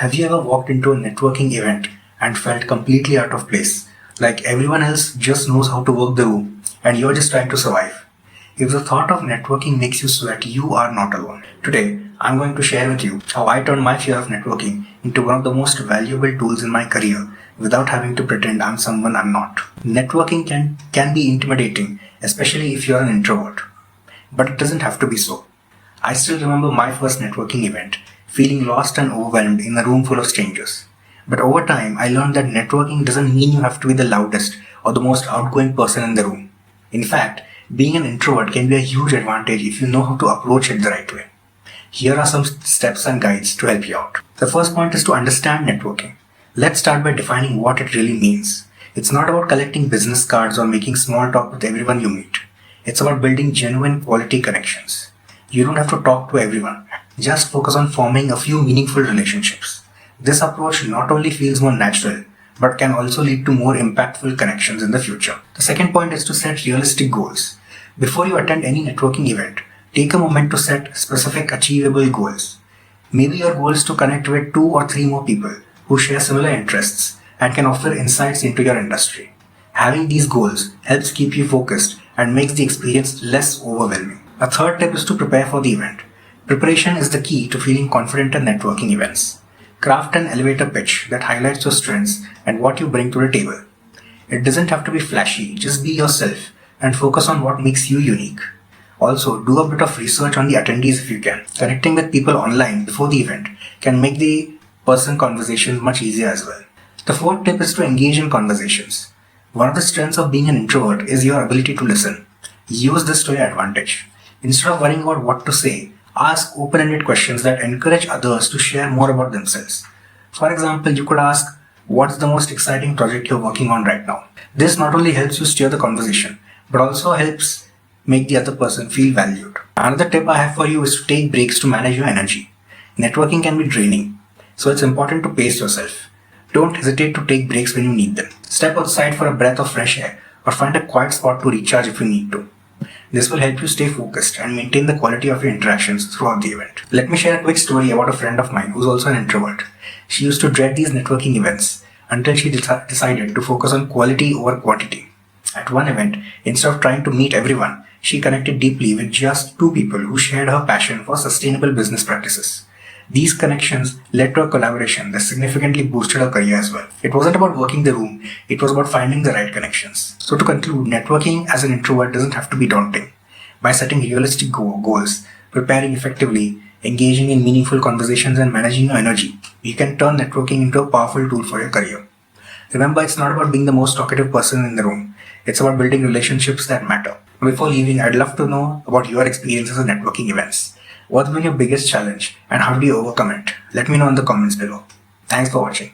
Have you ever walked into a networking event and felt completely out of place? Like everyone else just knows how to work the room and you're just trying to survive. If the thought of networking makes you sweat, you are not alone. Today, I'm going to share with you how I turned my fear of networking into one of the most valuable tools in my career without having to pretend I'm someone I'm not. Networking can be intimidating, especially if you're an introvert. But it doesn't have to be so. I still remember my first networking event, feeling lost and overwhelmed in a room full of strangers. But over time, I learned that networking doesn't mean you have to be the loudest or the most outgoing person in the room. In fact, being an introvert can be a huge advantage if you know how to approach it the right way. Here are some steps and guides to help you out. The first point is to understand networking. Let's start by defining what it really means. It's not about collecting business cards or making small talk with everyone you meet. It's about building genuine quality connections. You don't have to talk to everyone. Just focus on forming a few meaningful relationships. This approach not only feels more natural, but can also lead to more impactful connections in the future. The second point is to set realistic goals. Before you attend any networking event, take a moment to set specific achievable goals. Maybe your goal is to connect with 2 or 3 more people who share similar interests and can offer insights into your industry. Having these goals helps keep you focused and makes the experience less overwhelming. A third tip is to prepare for the event. Preparation is the key to feeling confident at networking events. Craft an elevator pitch that highlights your strengths and what you bring to the table. It doesn't have to be flashy, just be yourself and focus on what makes you unique. Also, do a bit of research on the attendees if you can. Connecting with people online before the event can make the person conversation much easier as well. The fourth tip is to engage in conversations. One of the strengths of being an introvert is your ability to listen. Use this to your advantage. Instead of worrying about what to say, ask open-ended questions that encourage others to share more about themselves. For example, you could ask, what's the most exciting project you're working on right now? This not only helps you steer the conversation, but also helps make the other person feel valued. Another tip I have for you is to take breaks to manage your energy. Networking can be draining, so it's important to pace yourself. Don't hesitate to take breaks when you need them. Step outside for a breath of fresh air or find a quiet spot to recharge if you need to. This will help you stay focused and maintain the quality of your interactions throughout the event. Let me share a quick story about a friend of mine who's also an introvert. She used to dread these networking events until she decided to focus on quality over quantity. At one event, instead of trying to meet everyone, she connected deeply with just 2 people who shared her passion for sustainable business practices. These connections led to a collaboration that significantly boosted her career as well. It wasn't about working the room, it was about finding the right connections. So to conclude, networking as an introvert doesn't have to be daunting. By setting realistic goals, preparing effectively, engaging in meaningful conversations and managing your energy, you can turn networking into a powerful tool for your career. Remember, it's not about being the most talkative person in the room. It's about building relationships that matter. Before leaving, I'd love to know about your experiences at networking events. What's been your biggest challenge and how did you overcome it? Let me know in the comments below. Thanks for watching.